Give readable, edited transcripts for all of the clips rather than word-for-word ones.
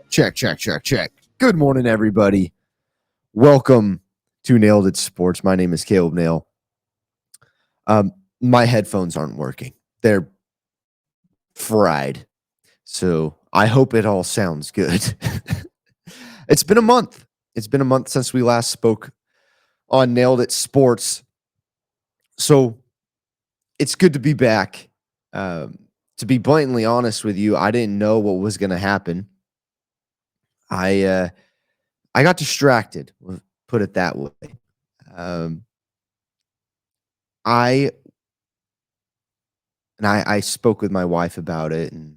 Check, check, check, check. Good morning, everybody. Welcome to Nailed It Sports. My name is Caleb Nail. My headphones aren't working. They're fried. So I hope it all sounds good. It's been a month. It's been a month since we last spoke on Nailed It Sports. So it's good to be back. To be blatantly honest with you, I didn't know what was going to happen. I got distracted, put it that way. I spoke with my wife about it and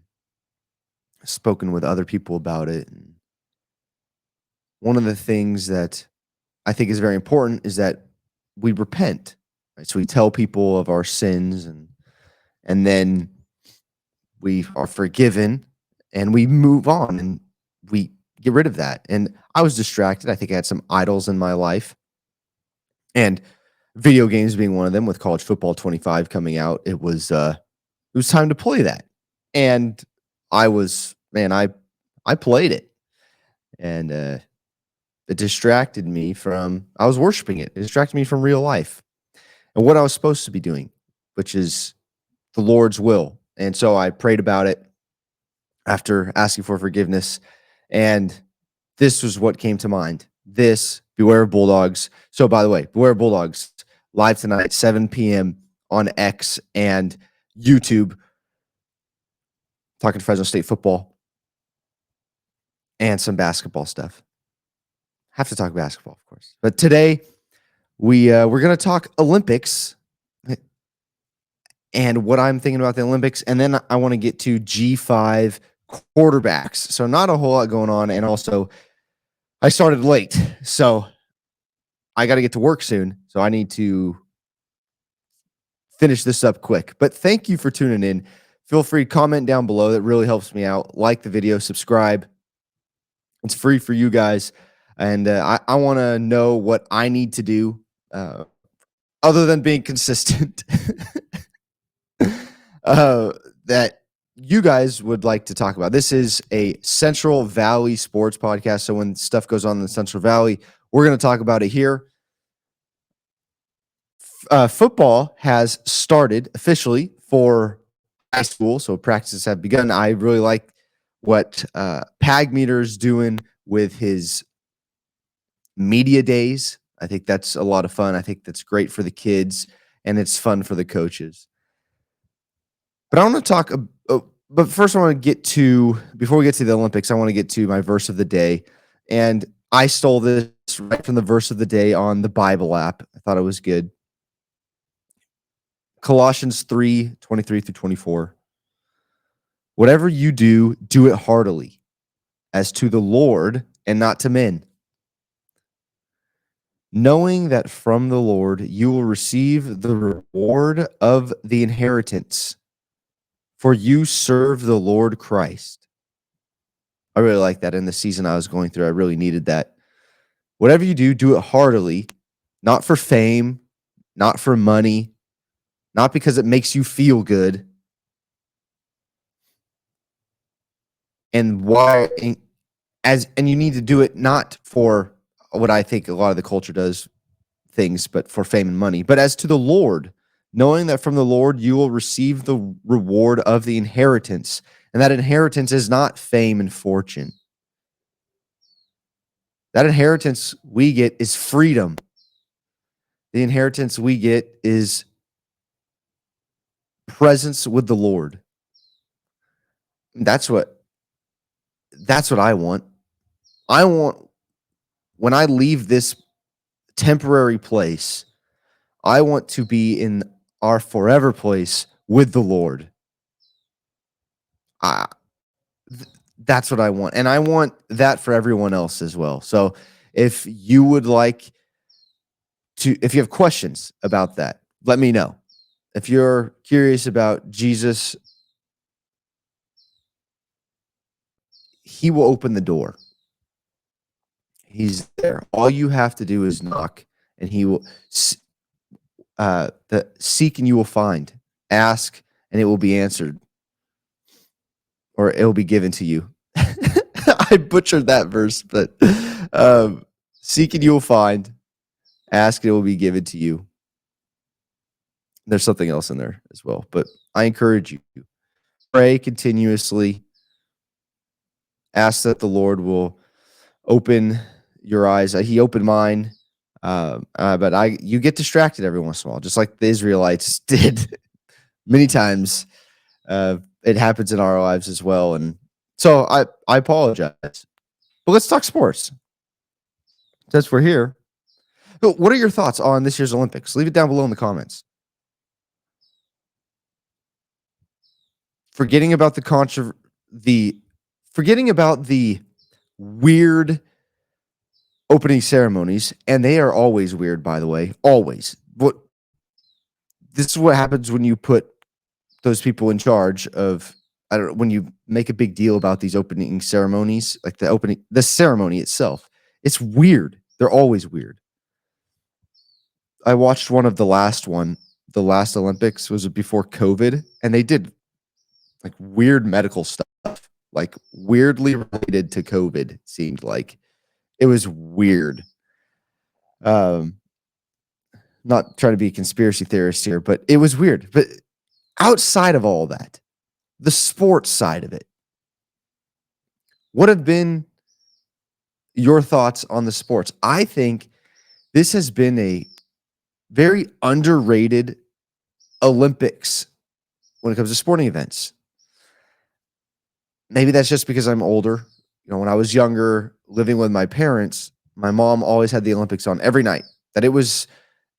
spoken with other people about it. And one of the things that I think is very important is that we repent. Right? So we tell people of our sins and then we are forgiven and we move on and we get rid of that. And I was distracted. I think I had some idols in my life. And video games being one of them, with College Football 25 coming out, it was time to play that. And I played it. And it distracted me from, I was worshiping it. It distracted me from real life and what I was supposed to be doing, which is the Lord's will. And so I prayed about it after asking for forgiveness. And this was what came to mind. This, Beware of Bulldogs. So, by the way, Beware of Bulldogs, live tonight, 7 p.m. on X and YouTube, talking Fresno State football and some basketball stuff. Have to talk basketball, of course. But today, we're going to talk Olympics and what I'm thinking about the Olympics. And then I want to get to G5 quarterbacks. So not a whole lot going on. And also, I started late. So I got to get to work soon. So I need to finish this up quick. But thank you for tuning in. Feel free to comment down below. That really helps me out. Like the video, subscribe. It's free for you guys. And I want to know what I need to do other than being consistent that you guys would like to talk about. This is a Central Valley sports podcast. So when stuff goes on in the Central Valley, we're going to talk about it here. Football has started officially for high school. So practices have begun. I really like what Pag Meter's doing with his media days. I think that's a lot of fun. I think that's great for the kids and it's fun for the coaches. But I want to talk, but first I want to get to, before we get to the Olympics, I want to get to my verse of the day. And I stole this right from the verse of the day on the Bible app. I thought it was good. Colossians 3:23-24. Whatever you do, do it heartily, as to the Lord and not to men, knowing that from the Lord you will receive the reward of the inheritance, for you serve the Lord Christ. I really like that in the season I was going through. I really needed that. Whatever you do, do it heartily, not for fame, not for money, not because it makes you feel good. And you need to do it not for what I think a lot of the culture does things, but for fame and money. But as to the Lord, knowing that from the Lord you will receive the reward of the inheritance. And that inheritance is not fame and fortune. That inheritance we get is freedom. The inheritance we get is presence with the Lord. That's what I want. I want, when I leave this temporary place, I want to be in our forever place with the Lord. That's what I want, and I want that for everyone else as well. So, if you would like if you have questions about that, let me know. If you're curious about Jesus, he will open the door. He's there. All you have to do is knock, and he will seek and you will find. Ask and it will be answered, or it will be given to you. I butchered that verse, but seek and you will find. Ask and it will be given to you. There's something else in there as well, but I encourage you, pray continuously. Ask that the Lord will open your eyes. He opened mine, but you get distracted every once in a while, just like the Israelites did many times. It happens in our lives as well, and so I apologize. But let's talk sports since we're here. So what are your thoughts on this year's Olympics? Leave it down below in the comments. Forgetting about forgetting about the weird opening ceremonies, and they are always weird, by the way. Always. This is what happens when you put those people in charge of, I don't know, when you make a big deal about these opening ceremonies, like the ceremony itself. It's weird. They're always weird. I watched the last Olympics was before COVID, and they did like weird medical stuff, like weirdly related to COVID. It seemed like it was weird. Um, Not trying to be a conspiracy theorist here, but it was weird. But outside of all that, the sports side of it, what have been your thoughts on the sports? I think this has been a very underrated Olympics when it comes to sporting events. Maybe that's just because I'm older. When I was younger, living with my parents, my mom always had the Olympics on every night. That it was,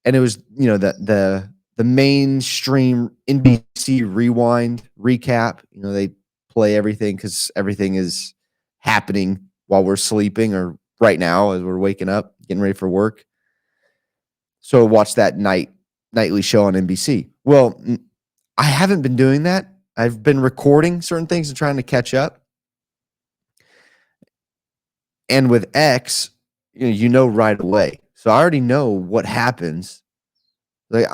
and it was, the mainstream NBC Rewind recap. They play everything because everything is happening while we're sleeping or right now as we're waking up, getting ready for work. So watch that nightly show on NBC. Well, I haven't been doing that. I've been recording certain things and trying to catch up. And with X, right away. So I already know what happens. Like,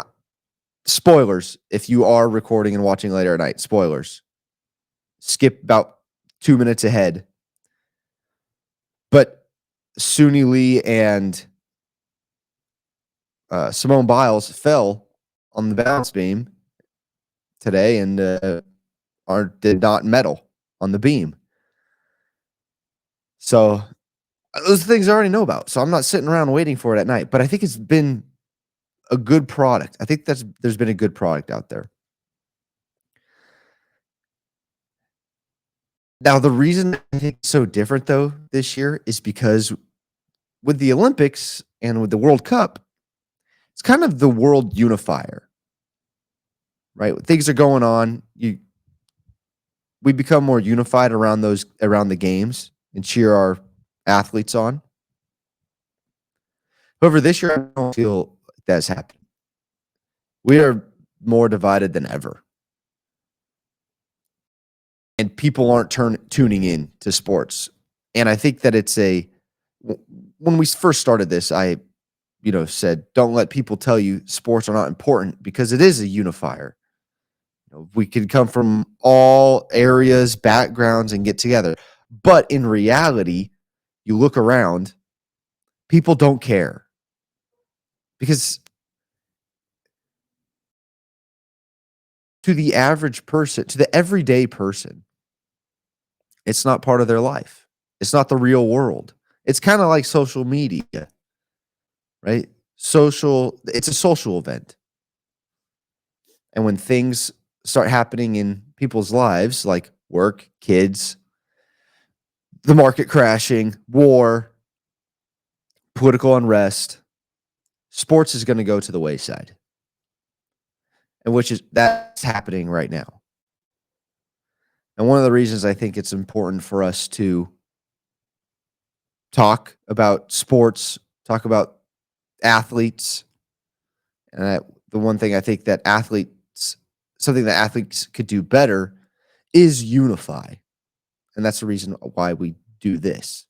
spoilers, if you are recording and watching later at night, spoilers. Skip about 2 minutes ahead. But Suni Lee and Simone Biles fell on the balance beam today and did not medal on the beam. So those things I already know about. So I'm not sitting around waiting for it at night. But I think it's been a good product. I think there's been a good product out there. Now, the reason I think it's so different though this year is because with the Olympics and with the World Cup, it's kind of the world unifier, right? Things are going on. We become more unified around the games and cheer our athletes on. However, this year I don't feel like that's happening. We are more divided than ever. And people aren't tuning in to sports. And I think that when we first started this, I said, don't let people tell you sports are not important because it is a unifier. We can come from all areas, backgrounds, and get together. But in reality, you look around, people don't care. Because to the average person, to the everyday person, it's not part of their life. It's not the real world. It's kind of like social media, right? It's a social event. And when things start happening in people's lives, like work, kids, the market crashing, war, political unrest, sports is going to go to the wayside. And that's happening right now. And one of the reasons I think it's important for us to talk about sports, talk about athletes, and the one thing I think that athletes something that athletes could do better is unify, and that's the reason why we do this.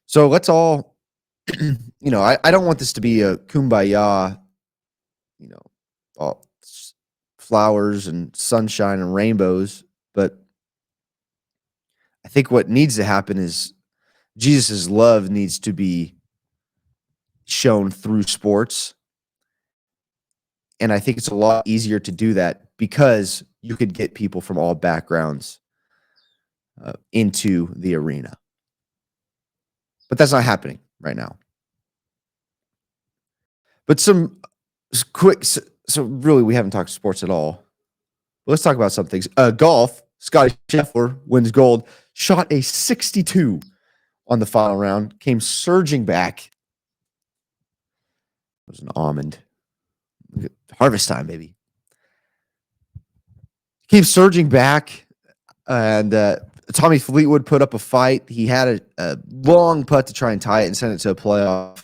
So let's all, I don't want this to be a kumbaya, you know, all flowers and sunshine and rainbows, but I think what needs to happen is Jesus' love needs to be shown through sports. And I think it's a lot easier to do that because you could get people from all backgrounds into the arena. But that's not happening right now. But some quick, so really, we haven't talked sports at all. Let's talk about some things. Golf, Scotty Scheffler wins gold, shot a 62 on the final round, came surging back. It was an almond. Harvest time, baby. Came surging back, and Tommy Fleetwood put up a fight. He had a long putt to try and tie it and send it to a playoff.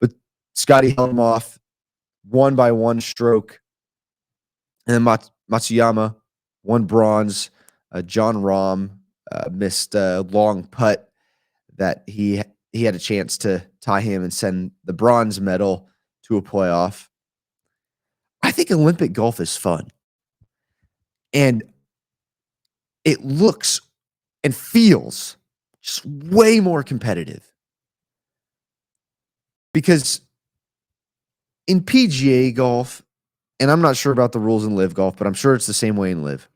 But Scotty held him off one by one stroke. And then Matsuyama won bronze. John Rahm missed a long putt that he had a chance to tie him and send the bronze medal to a playoff. I think Olympic golf is fun. And it looks and feels just way more competitive. Because in PGA golf, and I'm not sure about the rules in live golf, but I'm sure it's the same way in live.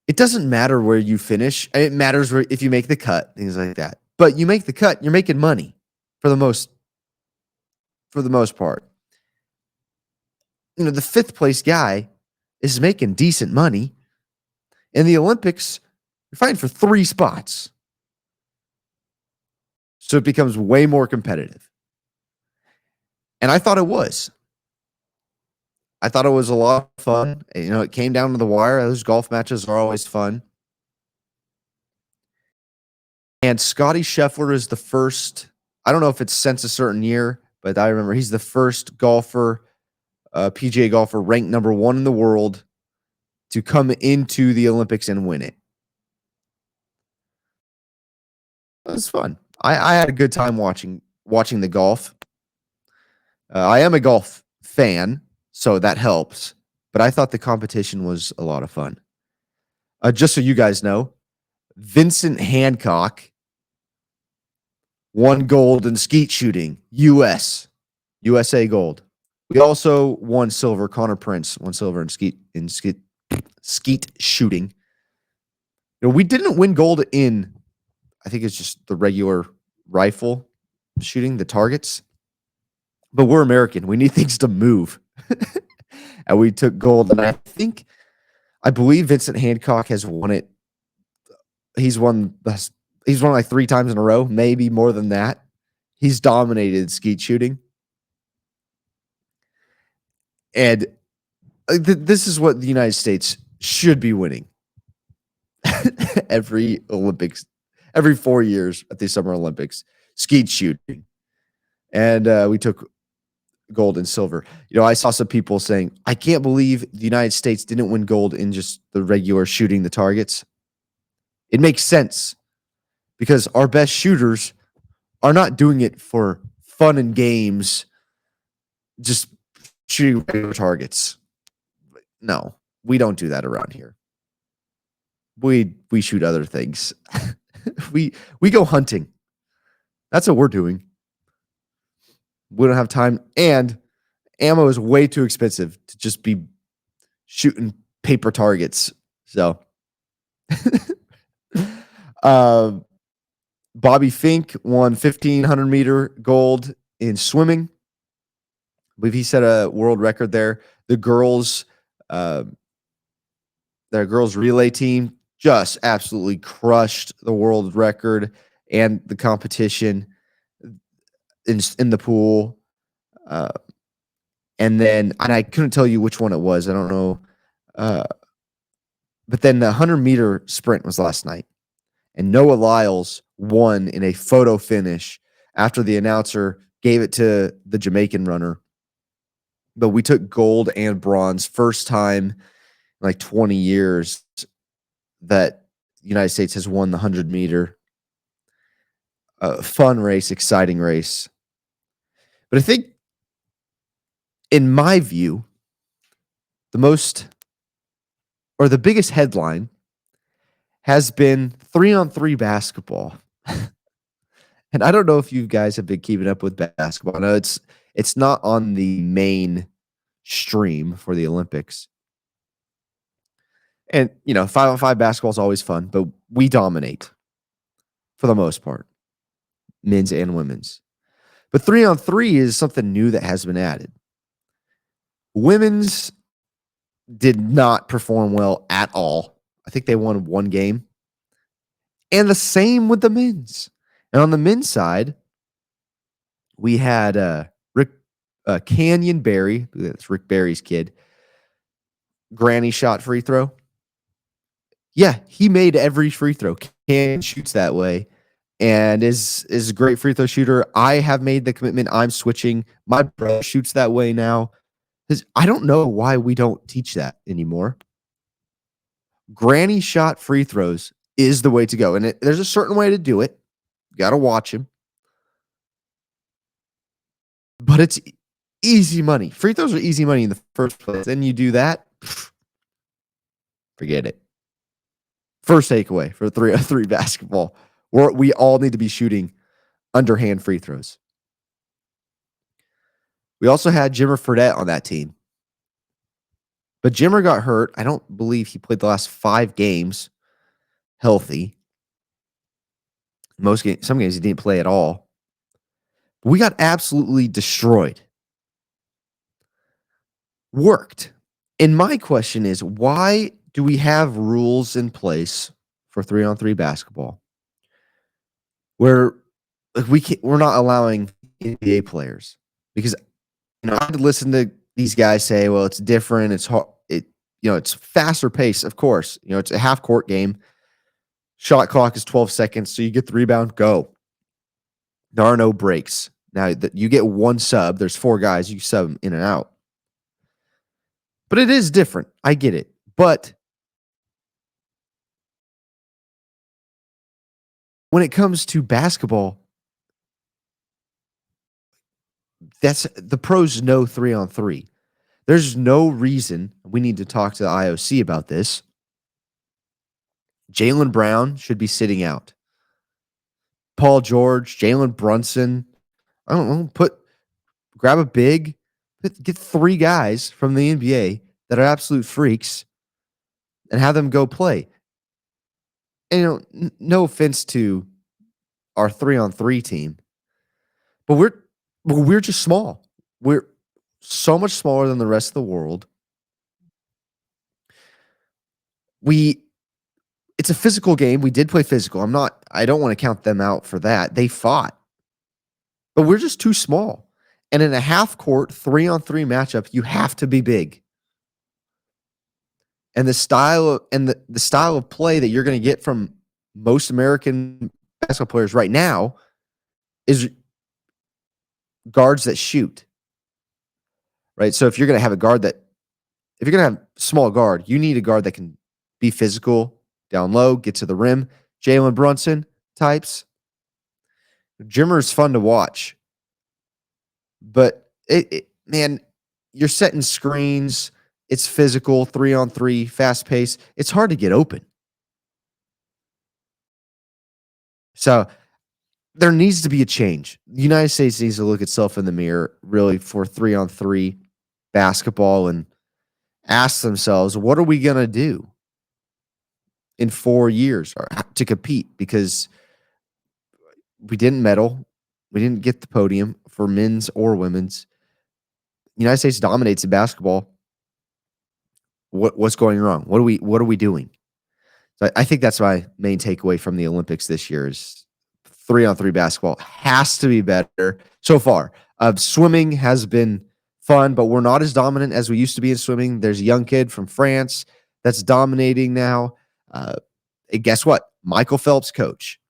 It doesn't matter where you finish. It matters if you make the cut, things like that. But you make the cut, you're making money for the most part. The fifth place guy is making decent money. In the Olympics, you're fighting for 3 spots. So it becomes way more competitive. And I thought it was. I thought it was a lot of fun. It came down to the wire. Those golf matches are always fun. And Scotty Scheffler is the first, I don't know if it's since a certain year, but I remember he's the first golfer, PGA golfer ranked number 1 in the world to come into the Olympics and win it. It was fun. I had a good time watching the golf. I am a golf fan, so that helps. But I thought the competition was a lot of fun. Just so you guys know, Vincent Hancock won gold in skeet shooting, USA gold. We also won silver. Connor Prince won silver in skeet shooting. We didn't win gold in, I think it's just the regular rifle shooting, the targets. But we're American. We need things to move. And we took gold. And I believe Vincent Hancock has won it. He's won like 3 times in a row, maybe more than that. He's dominated skeet shooting. And this is what the United States should be winning. Every 4 years at the Summer Olympics, skeet shooting. And we took gold and silver. I saw some people saying, I can't believe the United States didn't win gold in just the regular shooting the targets. It makes sense because our best shooters are not doing it for fun and games, just shooting regular targets. No, we don't do that around here. We shoot other things. we go hunting. That's what we're doing. We don't have time, and ammo is way too expensive to just be shooting paper targets. So, Bobby Fink won 1,500 meter gold in swimming. I believe he set a world record there. The girls, their girls relay team just absolutely crushed the world record and the competition in the pool. And I couldn't tell you which one it was. I don't know But then the 100-meter sprint was last night, and Noah Lyles won in a photo finish after the announcer gave it to the Jamaican runner. But we took gold and bronze, first time in like 20 years that the United States has won the 100-meter. Fun race, exciting race. But I think, in my view, the biggest headline has been 3-on-3 basketball. And I don't know if you guys have been keeping up with basketball. I know it's not on the main stream for the Olympics. And, 5-on-5 basketball is always fun, but we dominate for the most part, men's and women's. But 3-on-3 is something new that has been added. Women's did not perform well at all. I think they won one game. And the same with the men's. And on the men's side, we had Canyon Barry, that's Rick Barry's kid, granny shot free throw. Yeah, he made every free throw. Canyon shoots that way and is a great free throw shooter. I have made the commitment. I'm switching. My brother shoots that way now. I don't know why we don't teach that anymore. Granny shot free throws is the way to go. And there's a certain way to do it. You got to watch him. But it's easy money. Free throws are easy money in the first place. Then you do that, forget it. First takeaway for 3-on-3 basketball. We all need to be shooting underhand free throws. We also had Jimmer Fredette on that team. But Jimmer got hurt. I don't believe he played the last 5 games healthy. Some games he didn't play at all. We got absolutely destroyed. Worked. And my question is, why do we have rules in place for 3-on-3 basketball where we're not allowing NBA players? Because I had to listen to these guys say, well, it's different, it's hard, it's faster pace, of course. It's a half court game. Shot clock is 12 seconds, so you get the rebound, go. There are no breaks. Now, you get one sub. There's 4 guys. You sub in and out. But it is different. I get it. But when it comes to basketball, that's the pros know 3-on-3. There's no reason we need to talk to the IOC about this. Jaylen Brown should be sitting out. Paul George, Jalen Brunson. I don't know. Grab a big, get 3 guys from the NBA that are absolute freaks and have them go play. And no offense to our 3-on-3 team, but we're just small. We're so much smaller than the rest of the world. It's a physical game. We did play physical. I don't want to count them out for that. They fought. But we're just too small. And in a half court 3-on-3 matchup, you have to be big. And the style of play that you're going to get from most American basketball players right now is guards that shoot. Right? So if you're going to have a small guard, you need a guard that can be physical, down low, get to the rim. Jalen Brunson types. Jimmer is fun to watch. But man, you're setting screens. It's physical, 3-on-3, fast pace. It's hard to get open. So there needs to be a change. The United States needs to look itself in the mirror, really, for 3-on-3 basketball and ask themselves, what are we going to do in 4 years to compete? Because we didn't medal. We didn't get the podium for men's or women's. The United States dominates in basketball. What's going wrong? What are we doing? So I think that's my main takeaway from the Olympics this year is 3-on-3 basketball has to be better so far. Swimming has been fun, but we're not as dominant as we used to be in swimming. There's a young kid from France that's dominating now. Uh, and guess what? Michael Phelps, coach,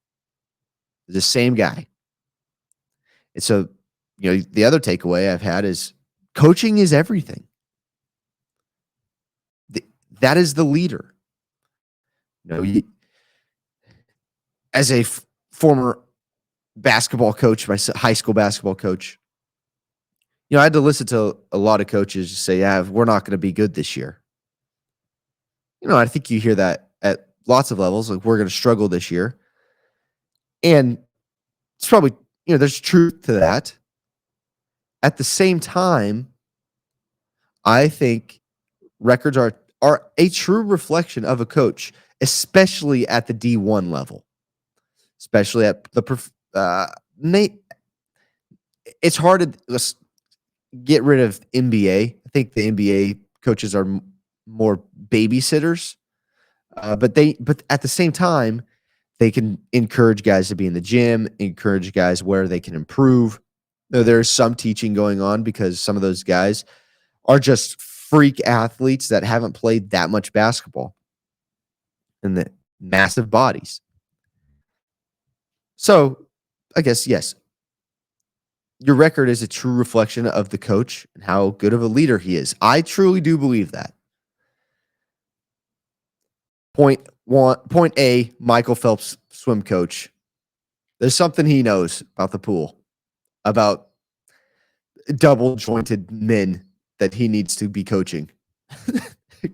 the same guy. And so, the other takeaway I've had is coaching is everything. That is the leader. As a former basketball coach, my high school basketball coach, I had to listen to a lot of coaches say, "Yeah, we're not going to be good this year." I think you hear that at lots of levels, like we're going to struggle this year, and it's probably there's truth to that. At the same time, I think records are a true reflection of a coach, especially at the D1 level, especially at the Nate. It's hard to get rid of NBA. I think the NBA coaches are more babysitters, but at the same time, they can encourage guys to be in the gym, encourage guys where they can improve. There's some teaching going on because some of those guys are just freak athletes that haven't played that much basketball and the massive bodies. So, I guess, yes, your record is a true reflection of the coach and how good of a leader he is. I truly do believe that. Point A, Michael Phelps, swim coach. There's something he knows about the pool, about double jointed men that he needs to be coaching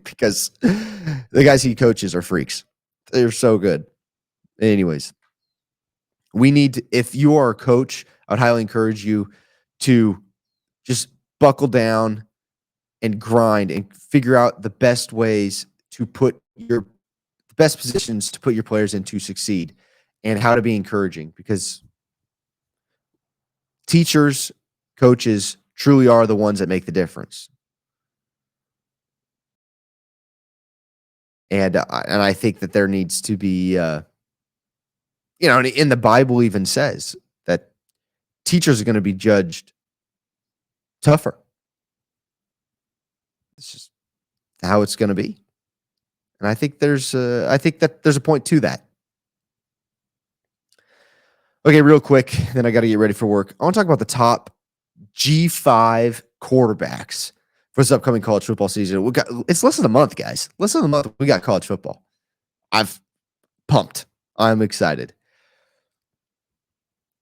because the guys he coaches are freaks. They're so good. Anyways, if you are a coach, I would highly encourage you to just buckle down and grind and figure out the best ways to put the best positions to put your players in to succeed and how to be encouraging, because teachers, coaches truly are the ones that make the difference. And I think that there needs to be, in the Bible even says that teachers are going to be judged tougher. It's just how it's going to be. And I think that there's a point to that. Okay, real quick, then I got to get ready for work. I want to talk about the top G5 quarterbacks for this upcoming college football season. It's less than a month, guys. Less than a month, we got college football. I've pumped. I'm excited.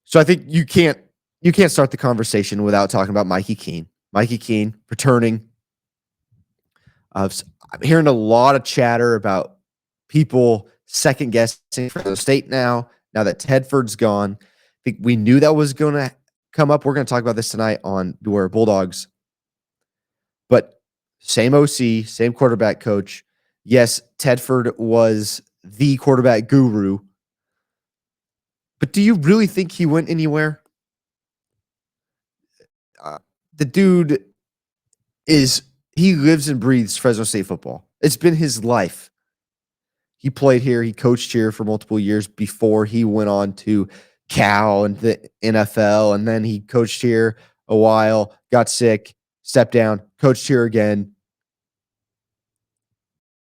So I think you can't start the conversation without talking about Mikey Keene. Mikey Keene returning. I'm hearing a lot of chatter about people second guessing Fresno State now that Tedford's gone. I think we knew that was going to come up. We're going to talk about this tonight on Beware Bulldogs. But same OC, same quarterback coach. Yes, Tedford was the quarterback guru. But do you really think he went anywhere? The dude he lives and breathes Fresno State football. It's been his life. He played here. He coached here for multiple years before he went on to Cal and the NFL. And then he coached here a while, got sick, stepped down, coached here again.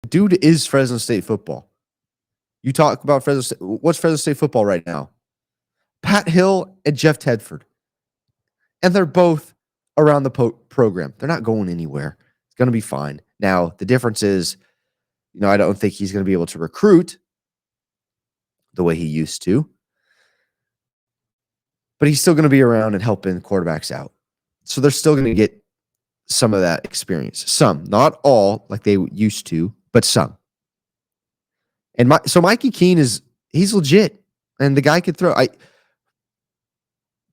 Dude is Fresno State football. You talk about Fresno State. What's Fresno State football right now? Pat Hill and Jeff Tedford. And they're both around the program. They're not going anywhere. It's going to be fine. Now, the difference is, I don't think he's going to be able to recruit the way he used to. But he's still going to be around and helping quarterbacks out. So they're still going to get some of that experience. Some, not all like they used to, but some. And so Mikey Keene he's legit. And the guy could throw.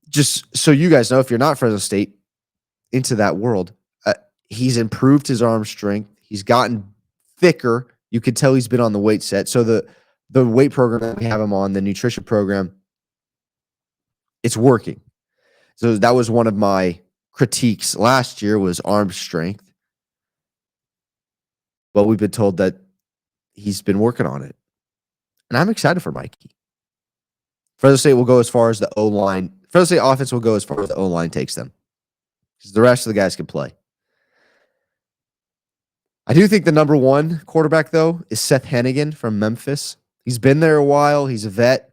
Just so you guys know, if you're not Fresno State into that world, he's improved his arm strength. He's gotten thicker. You could tell he's been on the weight set. So the weight program that we have him on, the nutrition program, it's working. So that was one of my critiques last year, was arm strength. But we've been told that he's been working on it. And I'm excited for Mikey. Fresno State will go as far as the O-line. Fresno State offense will go as far as the O-line takes them, because the rest of the guys can play. I do think the number one quarterback, though, is Seth Hennigan from Memphis. He's been there a while. He's a vet.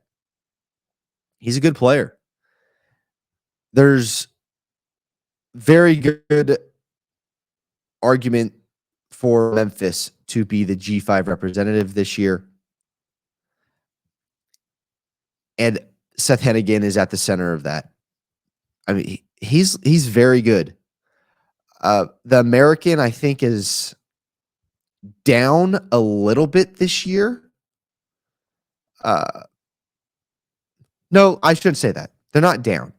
He's a good player. There's very good argument for Memphis to be the G5 representative this year. And Seth Hennigan is at the center of that. I mean, he's very good. The American, I think, is down a little bit this year. No, I shouldn't say that. They're not down.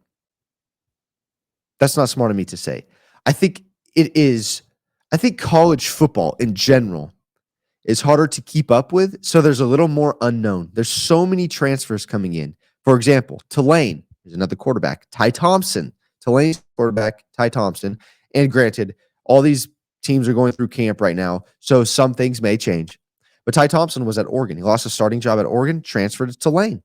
That's not smart of me to say. I think it is. I think college football in general is harder to keep up with. So there's a little more unknown. There's so many transfers coming in. For example, Tulane is another quarterback. Ty Thompson, Tulane's quarterback, Ty Thompson. And granted, all these teams are going through camp right now, so some things may change. But Ty Thompson was at Oregon. He lost a starting job at Oregon, transferred to Tulane.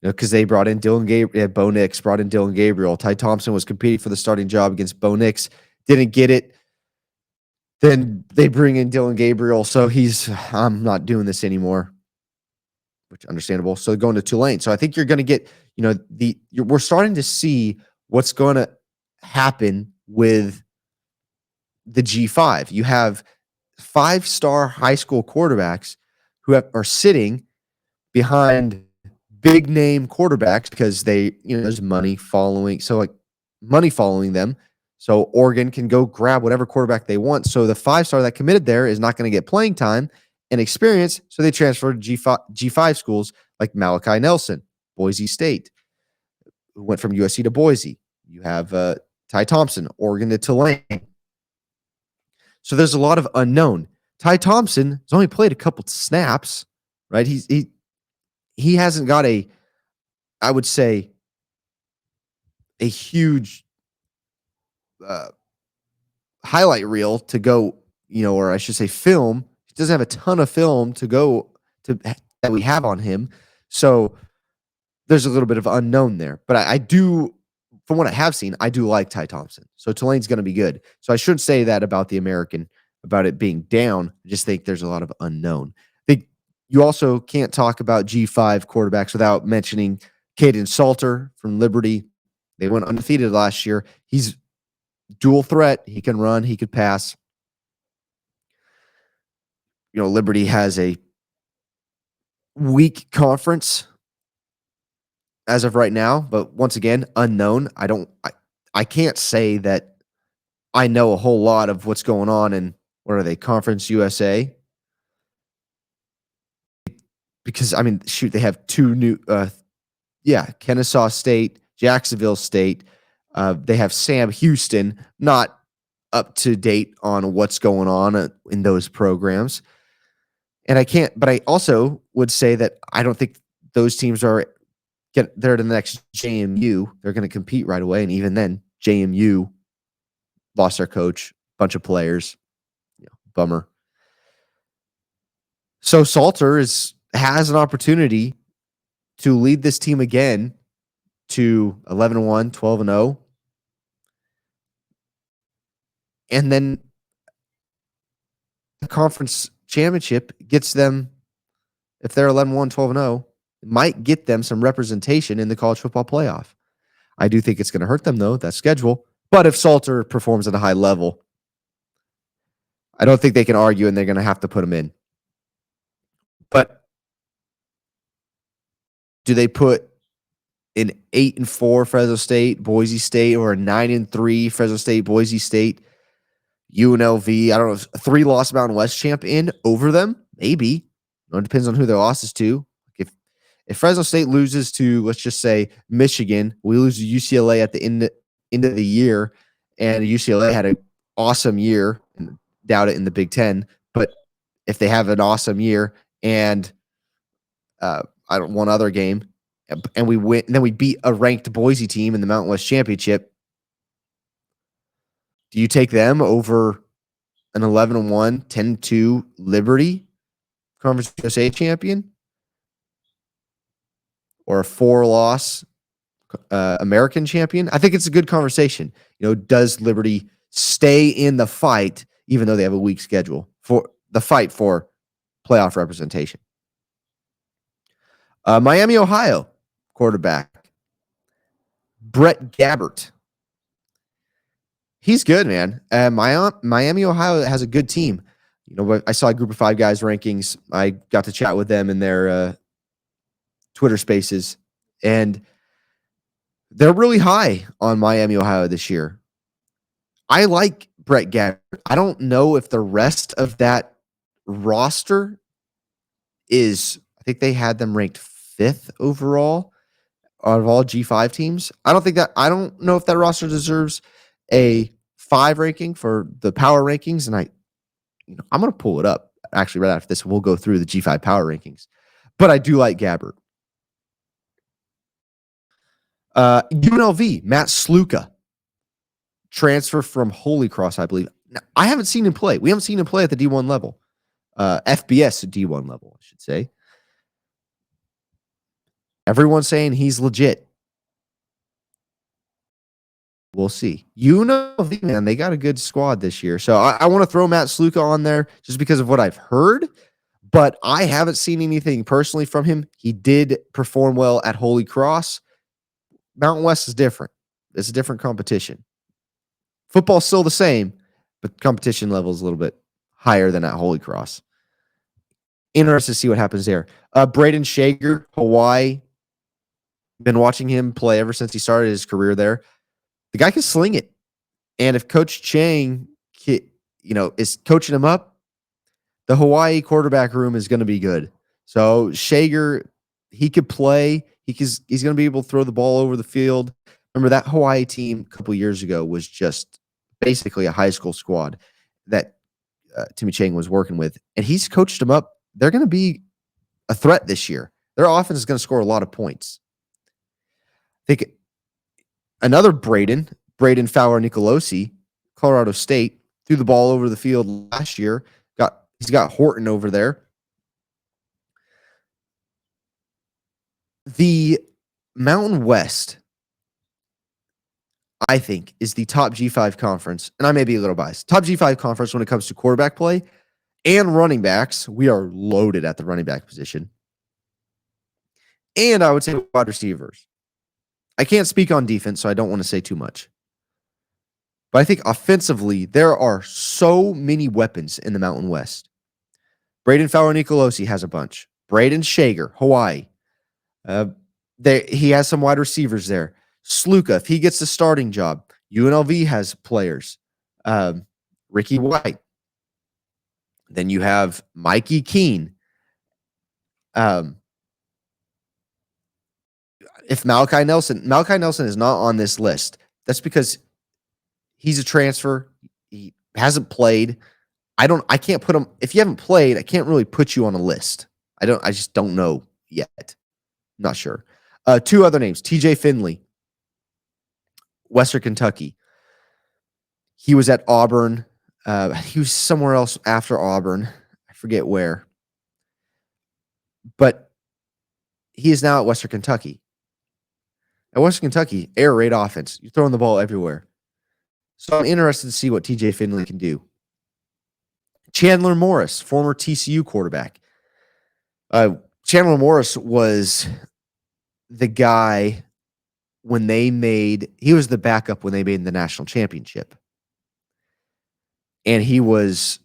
Because they brought in Dylan Gabriel, Bo Nix brought in Dylan Gabriel. Ty Thompson was competing for the starting job against Bo Nix, didn't get it. Then they bring in Dylan Gabriel, so I'm not doing this anymore, which understandable. So going to Tulane. So I think you're going to get, we're starting to see what's going to happen with the G5. You have 5-star high school quarterbacks who are sitting behind big name quarterbacks because there's money following. So like money following them. So Oregon can go grab whatever quarterback they want. So the 5-star that committed there is not going to get playing time and experience. So they transfer to G5 schools like Malachi Nelson, Boise State, who went from USC to Boise. You have Ty Thompson, Oregon to Tulane. So there's a lot of unknown. Ty Thompson has only played a couple snaps, right? He hasn't got I would say, a huge highlight reel to go, or I should say film. He doesn't have a ton of film to go to that we have on him. So there's a little bit of unknown there. But I do, from what I have seen, I do like Ty Thompson. So Tulane's going to be good. So I shouldn't say that about the American, about it being down. I just think there's a lot of unknown. I think you also can't talk about G5 quarterbacks without mentioning Caden Salter from Liberty. They went undefeated last year. He's dual threat. He can run. He could pass. Liberty has a weak conference as of right now, but once again, unknown. I can't say that I know a whole lot of what's going on in, what are they, Conference USA? Because, they have two new, Kennesaw State, Jacksonville State. They have Sam Houston, not up to date on what's going on in those programs. And but I also would say that I don't think those teams they're to the next JMU. They're going to compete right away. And even then, JMU lost their coach, bunch of players. Bummer. So Salter has an opportunity to lead this team again to 11-1, 12-0. And then the conference championship gets them, if they're 11-1, 12-0, it might get them some representation in the college football playoff. I do think it's going to hurt them, though, that schedule. But if Salter performs at a high level, I don't think they can argue, and they're going to have to put him in. But do they put an 8-4 Fresno State, Boise State, or a 9-3 Fresno State, Boise State, UNLV, I don't know, a 3-loss Mountain West champ in over them? Maybe. It depends on who their loss is to. If Fresno State loses to, let's just say, Michigan, we lose to UCLA at the end of the year, and UCLA had an awesome year, and doubt it in the Big Ten, but if they have an awesome year and one other game, and we win, and then we beat a ranked Boise team in the Mountain West Championship, do you take them over an 11-1, 10-2 Liberty Conference USA champion? Or a 4-loss American champion? I think it's a good conversation. Does Liberty stay in the fight, even though they have a weak schedule for the fight for playoff representation. Miami, Ohio quarterback Brett Gabbert. He's good, man. Miami, Ohio has a good team. You know, I saw a group of 5 guys rankings. I got to chat with them in their Twitter spaces, and they're really high on Miami, Ohio this year. I like Brett Gabbert. I don't know if the rest of that roster is, I think they had them ranked 5th overall out of all G5 teams. I don't know if that roster deserves a 5 ranking for the power rankings. And I'm going to pull it up actually right after this. We'll go through the G5 power rankings, but I do like Gabbert. UNLV, Matt Sluka, transfer from Holy Cross, I believe. Now, I haven't seen him play. We haven't seen him play at the D1 level. FBS D1 level, I should say. Everyone's saying he's legit. We'll see. UNLV, man, they got a good squad this year. So I want to throw Matt Sluka on there just because of what I've heard, but I haven't seen anything personally from him. He did perform well at Holy Cross. Mountain West is different. It's a different competition. Football's still the same, but competition level is a little bit higher than at Holy Cross. Interested to see what happens there. Braden Shager, Hawaii. Been watching him play ever since he started his career there. The guy can sling it. And if Coach Chang, is coaching him up, the Hawaii quarterback room is going to be good. So Shager, he could play. He's going to be able to throw the ball over the field. Remember that Hawaii team a couple years ago was just basically a high school squad that Timmy Chang was working with, and he's coached them up. They're going to be a threat this year. Their offense is going to score a lot of points. I think another Braden Fowler Nicolosi, Colorado State, threw the ball over the field last year. He's got Horton over there. The Mountain West, I think, is the top G5 conference, and I may be a little biased. Top G5 conference when it comes to quarterback play and running backs. We are loaded at the running back position. And I would say wide receivers. I can't speak on defense, so I don't want to say too much. But I think offensively, there are so many weapons in the Mountain West. Braden Fowler Nicolosi has a bunch. Braden Shager, Hawaii. He has some wide receivers there. Sluka, if he gets the starting job. UNLV has players. Ricky White. Then you have Mikey Keene. If Malachi Nelson is not on this list, that's because he's a transfer. He hasn't played. I can't put him. If you haven't played, I can't really put you on a list. I just don't know yet. Not sure. 2 other names. TJ Finley, Western Kentucky. He was at Auburn. He was somewhere else after Auburn. I forget where. But he is now at Western Kentucky. At Western Kentucky, air raid offense. You're throwing the ball everywhere. So I'm interested to see what TJ Finley can do. Chandler Morris, former TCU quarterback. Chandler Morris was the guy he was the backup when they made the national championship. And he was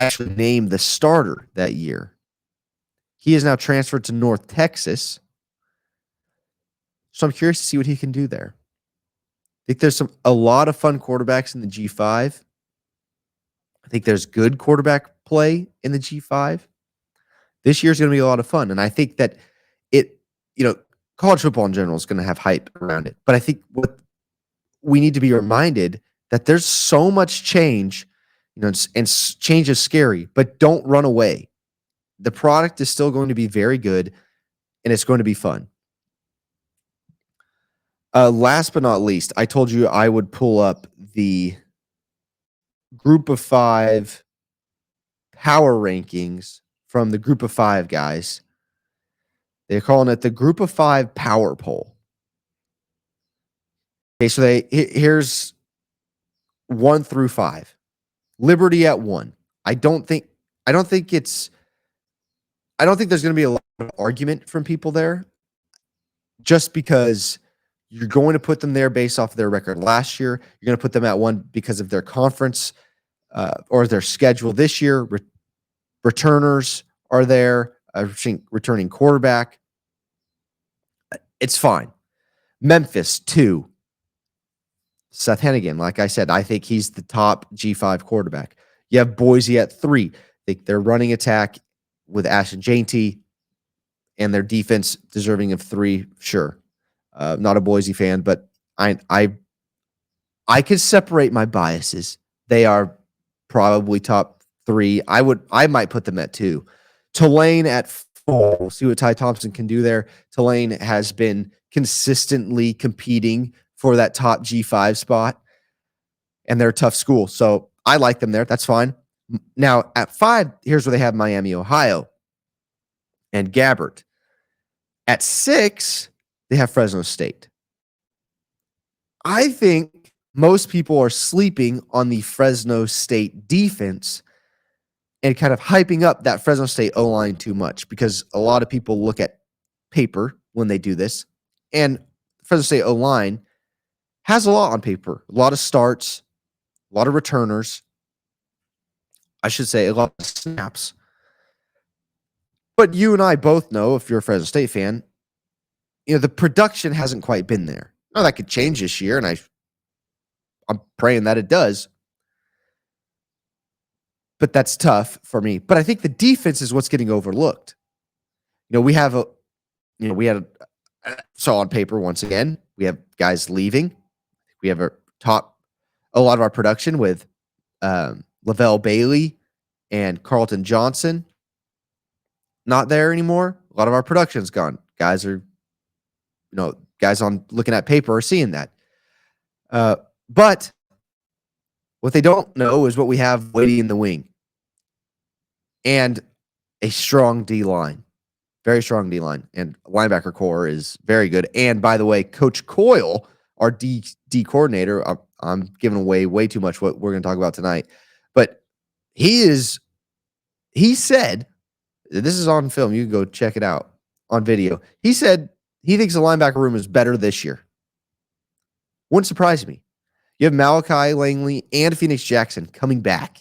actually named the starter that year. He is now transferred to North Texas. So I'm curious to see what he can do there. I think there's a lot of fun quarterbacks in the G5. I think there's good quarterback play in the G5. This year's going to be a lot of fun. And I think that college football in general is going to have hype around it. But I think what we need to be reminded that there's so much change, and change is scary, but don't run away. The product is still going to be very good, and it's going to be fun. Last but not least, I told you I would pull up the Group of 5 power rankings from the Group of 5 guys. They're calling it the Group of 5 Power Poll. Okay, so here's 1 through 5. Liberty at 1. I don't think I don't think it's I don't think there's gonna be a lot of argument from people there just because you're going to put them there based off of their record last year. You're gonna put them at 1 because of their conference, or their schedule this year. Returners are there, returning quarterback. It's fine. Memphis, 2. Seth Hennigan, like I said, I think he's the top G5 quarterback. You have Boise at 3. I think their running attack with Ashton Jainty and their defense deserving of 3, sure. Not a Boise fan, but I could separate my biases. They are probably top 3. I might put them at 2. Tulane at 4. We'll see what Ty Thompson can do there. Tulane has been consistently competing for that top G5 spot, and they're a tough school. So I like them there. That's fine. Now at 5, here's where they have Miami, Ohio, and Gabbert. At 6, they have Fresno State. I think most people are sleeping on the Fresno State defense and kind of hyping up that Fresno State O-line too much because a lot of people look at paper when they do this, and Fresno State O-line has a lot on paper, a lot of starts, a lot of returners. I should say a lot of snaps. But you and I both know, if you're a Fresno State fan, the production hasn't quite been there. Now, that could change this year, and I'm praying that it does. But that's tough for me. But I think the defense is what's getting overlooked. We have so on paper, once again, we have guys leaving. We have a lot of our production with Lavelle Bailey and Carlton Johnson not there anymore. A lot of our production's gone. Guys on looking at paper are seeing that. But what they don't know is what we have waiting in the wing. And a strong D-line. Very strong D-line. And linebacker core is very good. And by the way, Coach Coyle, our D coordinator, I'm giving away way too much what we're going to talk about tonight. But he said, this is on film, you can go check it out on video. He said he thinks the linebacker room is better this year. Wouldn't surprise me. You have Malachi Langley and Phoenix Jackson coming back,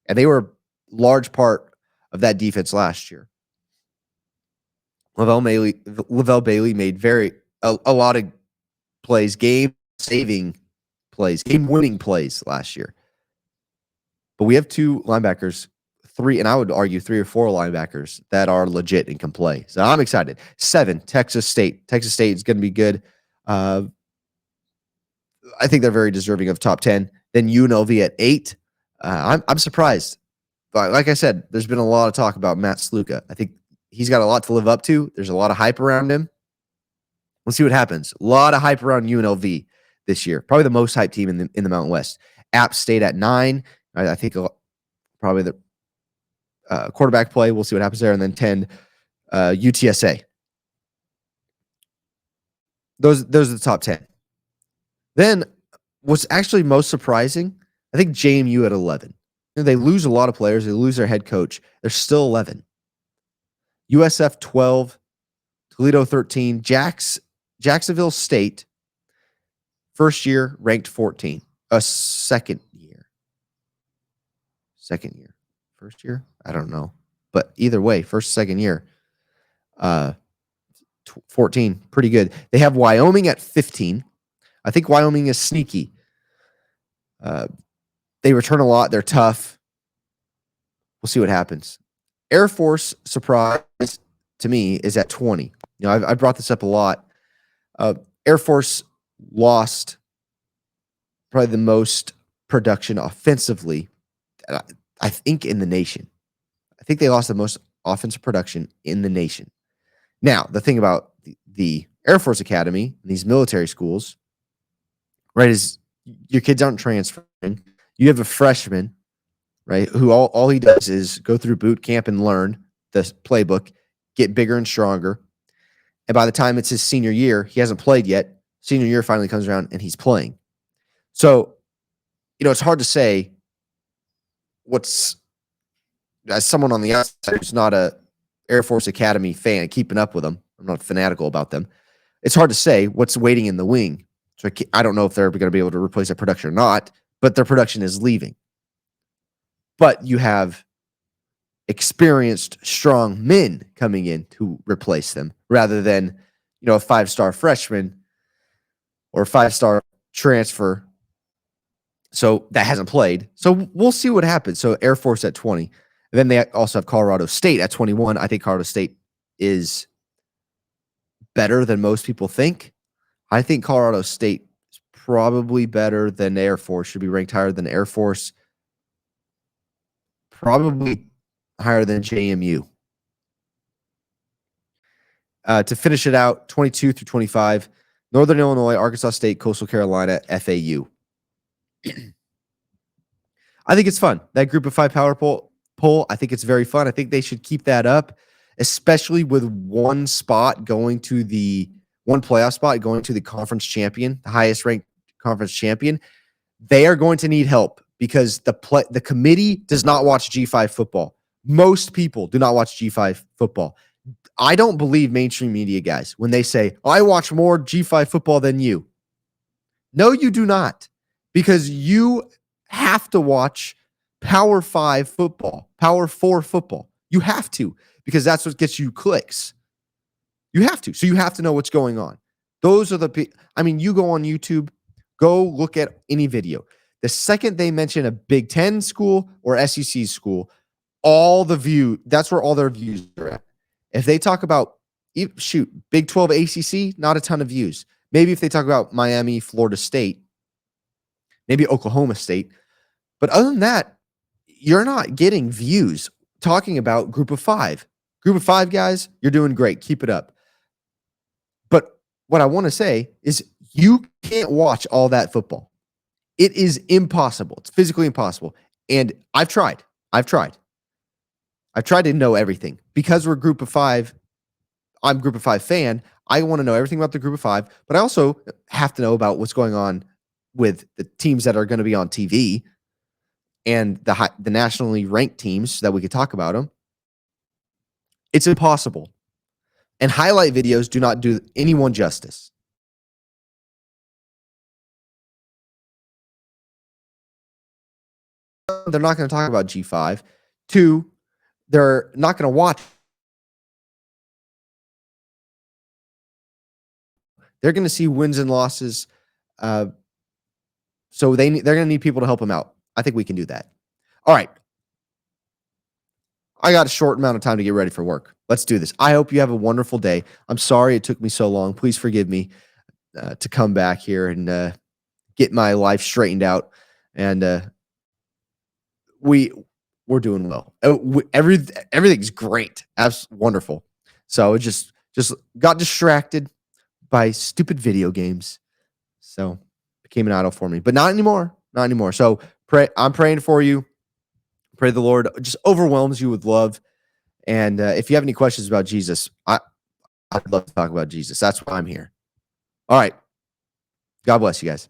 and they were a large part of that defense last year. Lavelle Bailey made a lot of plays, game-saving plays, game-winning plays last year. But we have 2 linebackers, 3, and I would argue 3 or 4 linebackers that are legit and can play. So I'm excited. 7, Texas State. Texas State is going to be good. I think they're very deserving of top 10. Then UNLV at 8. I'm surprised. But like I said, there's been a lot of talk about Matt Sluka. I think he's got a lot to live up to. There's a lot of hype around him. We'll see what happens. A lot of hype around UNLV this year. Probably the most hyped team in the Mountain West. App State at 9. I think probably the quarterback play. We'll see what happens there. And then 10, UTSA. Those are the top 10. Then what's actually most surprising, I think JMU at 11. They lose a lot of players. They lose their head coach. They're still 11. USF 12. Toledo 13. Jacksonville State, first year, ranked 14. Second year. First year? I don't know. But either way, second year. 14. Pretty good. They have Wyoming at 15. I think Wyoming is sneaky. They return a lot. They're tough. We'll see what happens. Air Force, surprise to me, is at 20. I brought this up a lot. Air Force lost probably the most production offensively, I think, in the nation. I think they lost the most offensive production in the nation. Now, the thing about the Air Force Academy, these military schools, right, is your kids aren't transferring. You have a freshman, right, who all he does is go through boot camp and learn the playbook, get bigger and stronger. And by the time it's his senior year, he hasn't played yet. Senior year finally comes around and he's playing. So it's hard to say what's as someone on the outside who's not a Air Force Academy fan, keeping up with them. I'm not fanatical about them. It's hard to say what's waiting in the wing. So I don't know if they're going to be able to replace their production or not, but their production is leaving. But you have experienced, strong men coming in to replace them rather than, a 5-star freshman or a 5-star transfer. So that hasn't played. So we'll see what happens. So Air Force at 20. And then they also have Colorado State at 21. I think Colorado State is better than most people think. I think Colorado State is probably better than Air Force, should be ranked higher than Air Force, probably higher than JMU. To finish it out, 22 through 25, Northern Illinois, Arkansas State, Coastal Carolina, FAU. I think it's fun. That group of 5 power poll, I think it's very fun. I think they should keep that up, especially with one playoff spot going to the conference champion, the highest ranked conference champion. They are going to need help because the committee does not watch G5 football. Most people do not watch G5 football. I don't believe mainstream media guys when they say, I watch more G5 football than you. No, you do not, because you have to watch Power 5 football, Power 4 football. You have to, because that's what gets you clicks. You have to. So you have to know what's going on. Those are you go on YouTube, go look at any video. The second they mention a Big Ten school or SEC school, that's where all their views are at. If they talk about, Big 12 ACC, not a ton of views. Maybe if they talk about Miami, Florida State, maybe Oklahoma State. But other than that, you're not getting views talking about Group of 5. Group of 5 guys, you're doing great. Keep it up. But what I want to say is you can't watch all that football. It is impossible. It's physically impossible. And I've tried to know everything because we're Group of 5. I'm a Group of 5 fan. I want to know everything about the Group of 5, but I also have to know about what's going on with the teams that are going to be on TV and the nationally ranked teams so that we could talk about them. It's impossible. And highlight videos do not do anyone justice. They're not going to talk about G5. 2, they're not going to watch. They're going to see wins and losses. So they're going to need people to help them out. I think we can do that. All right. I got a short amount of time to get ready for work. Let's do this. I hope you have a wonderful day. I'm sorry it took me so long. Please forgive me to come back here and get my life straightened out. And we're doing well. Everything's great. Absolutely wonderful. So it just got distracted by stupid video games. So became an idol for me, but not anymore. Not anymore. So I'm praying for you. Pray the Lord just overwhelms you with love. And if you have any questions about Jesus, I'd love to talk about Jesus. That's why I'm here. All right. God bless you guys.